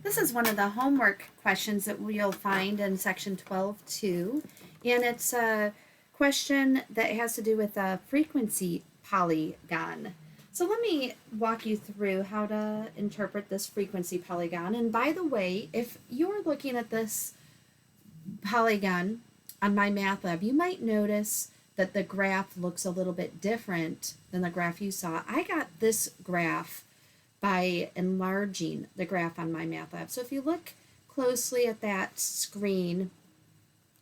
This is one of the homework questions that you'll find in section 12.2, and it's a question that has to do with a frequency polygon. So let me walk you through how to interpret this frequency polygon. And by the way, if you're looking at this polygon on my math lab, you might notice that the graph looks a little bit different than the graph you saw. I got this graph by enlarging the graph on my math lab. So if you look closely at that screen,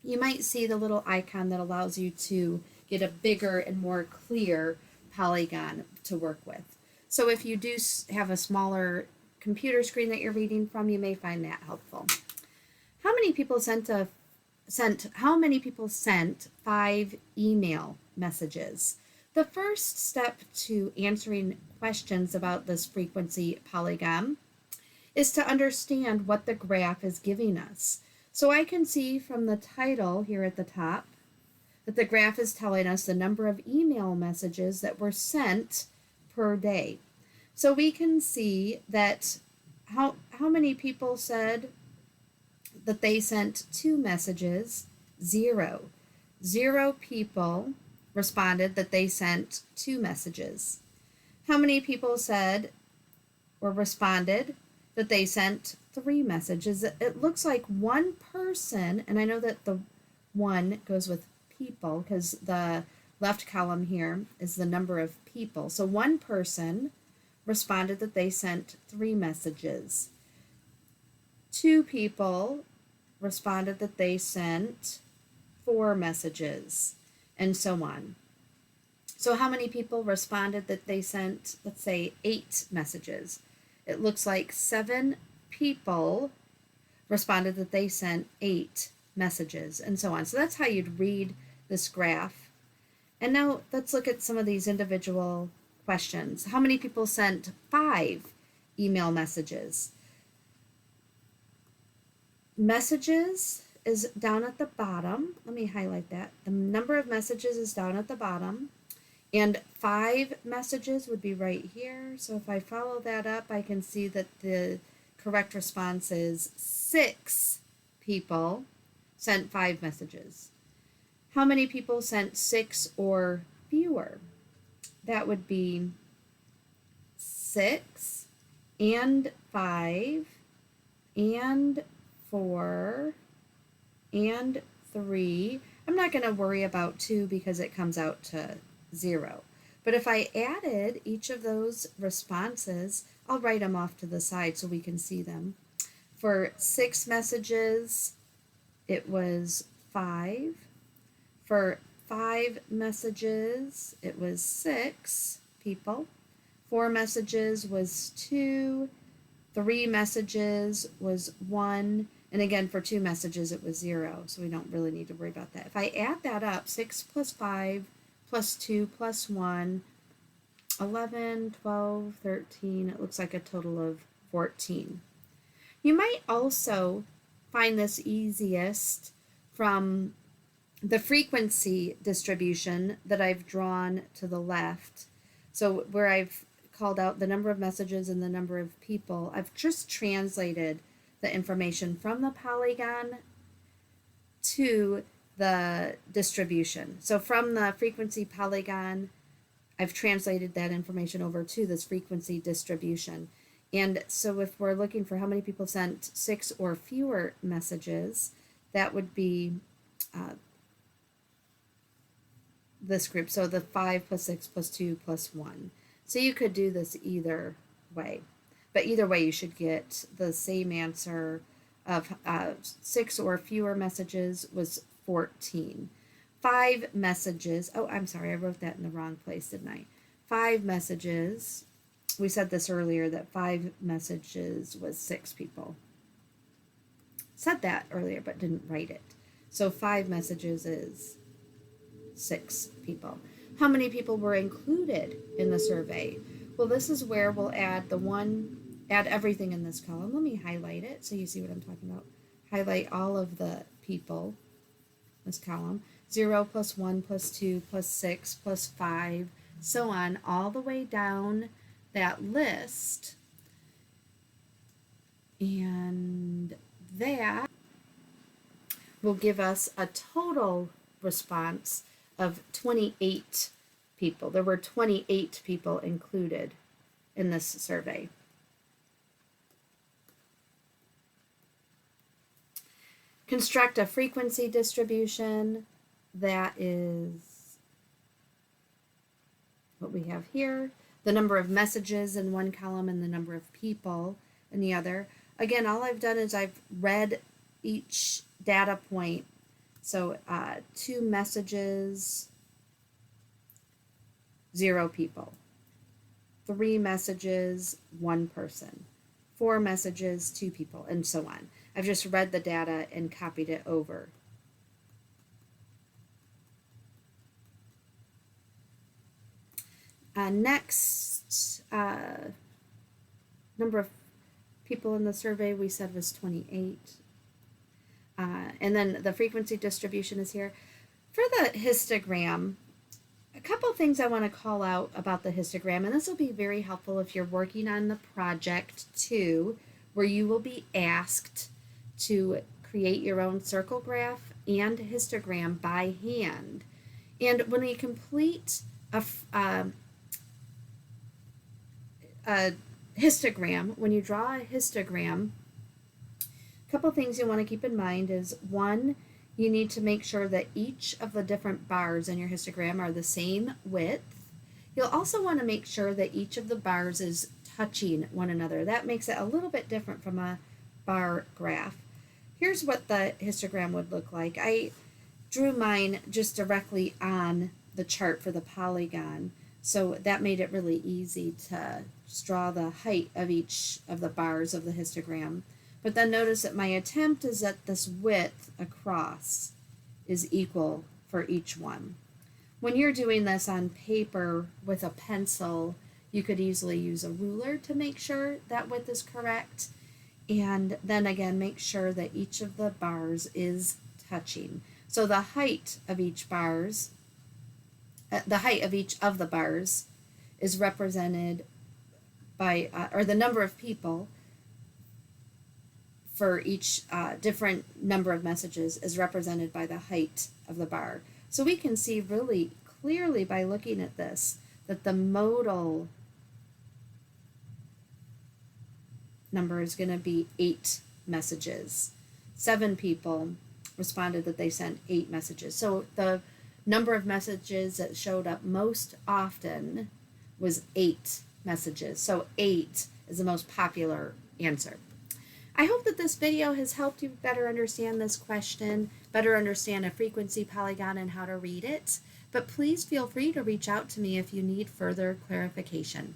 you might see the little icon that allows you to get a bigger and more clear polygon to work with. So if you do have a smaller computer screen that you're reading from, you may find that helpful. How many people sent 5 email messages? The first step to answering questions about this frequency polygon is to understand what the graph is giving us. So I can see from the title here at the top that the graph is telling us the number of email messages that were sent per day. So we can see that how many people said that they sent 2 messages? 0. 0 people responded that they sent 2 messages. How many people said or responded that they sent 3 messages? It looks like one person, and I know that the 1 goes with people because the left column here is the number of people. So one person responded that they sent 3 messages. 2 people responded that they sent 4 messages, and so on. So how many people responded that they sent, let's say, 8 messages? It looks like 7 people responded that they sent 8 messages, and so on. So that's how you'd read this graph. And now let's look at some of these individual questions. How many people sent 5 email messages? Messages is down at the bottom. Let me highlight that. The number of messages is down at the bottom. And 5 messages would be right here. So if I follow that up, I can see that the correct response is 6 people sent 5 messages. How many people sent 6 or fewer? That would be 6 and 5 and 4 and 3. I'm not going to worry about 2 because it comes out to 0. But if I added each of those responses, I'll write them off to the side so we can see them. For 6 messages, it was 5. For 5 messages, it was 6 people. 4 messages was 2. 3 messages was 1. And again, for 2 messages, it was 0. So we don't really need to worry about that. If I add that up, 6 plus 5 plus 2 plus 1, 11, 12, 13, it looks like a total of 14. You might also find this easiest from the frequency distribution that I've drawn to the left. So where I've called out the number of messages and the number of people, I've just translated the information from the polygon to the distribution. So from the frequency polygon, I've translated that information over to this frequency distribution. And so if we're looking for how many people sent 6 or fewer messages, that would be this group. So the 5 plus 6 plus 2 plus 1. So you could do this either way. But either way, you should get the same answer of 6 or fewer messages was 14. 5 messages, oh, I'm sorry, I wrote that in the wrong place, didn't I? 5 messages, we said this earlier, that 5 messages was 6 people. Said that earlier, but didn't write it. So 5 messages is 6 people. How many people were included in the survey? Well, this is where we'll add everything in this column. Let me highlight it so you see what I'm talking about. Highlight all of the people, this column. 0 plus 1 plus 2 plus 6 plus 5, so on, all the way down that list. And that will give us a total response of 28 people. There were 28 people included in this survey. Construct a frequency distribution. That is what we have here. The number of messages in one column and the number of people in the other. Again, all I've done is I've read each data point. So 2 messages, 0 people. 3 messages, 1 person. 4 messages, 2 people, and so on. I've just read the data and copied it over. Next, number of people in the survey we said was 28. And then the frequency distribution is here. For the histogram, a couple things I want to call out about the histogram, and this will be very helpful if you're working on the project too, where you will be asked to create your own circle graph and histogram by hand. And when you complete a histogram, when you draw a histogram, a couple things you want to keep in mind is, one, you need to make sure that each of the different bars in your histogram are the same width. You'll also want to make sure that each of the bars is touching one another. That makes it a little bit different from a bar graph. Here's what the histogram would look like. I drew mine just directly on the chart for the polygon, so that made it really easy to draw the height of each of the bars of the histogram. But then notice that my attempt is that this width across is equal for each one. When you're doing this on paper with a pencil, you could easily use a ruler to make sure that width is correct. And then again, make sure that each of the bars is touching. So the height of each bars, the height of each of the bars is represented by, or the number of people for each different number of messages is represented by the height of the bar. So we can see really clearly by looking at this that the modal number is going to be 8 messages. 7 people responded that they sent 8 messages. So the number of messages that showed up most often was 8 messages. So 8 is the most popular answer. I hope that this video has helped you better understand this question, better understand a frequency polygon and how to read it. But please feel free to reach out to me if you need further clarification.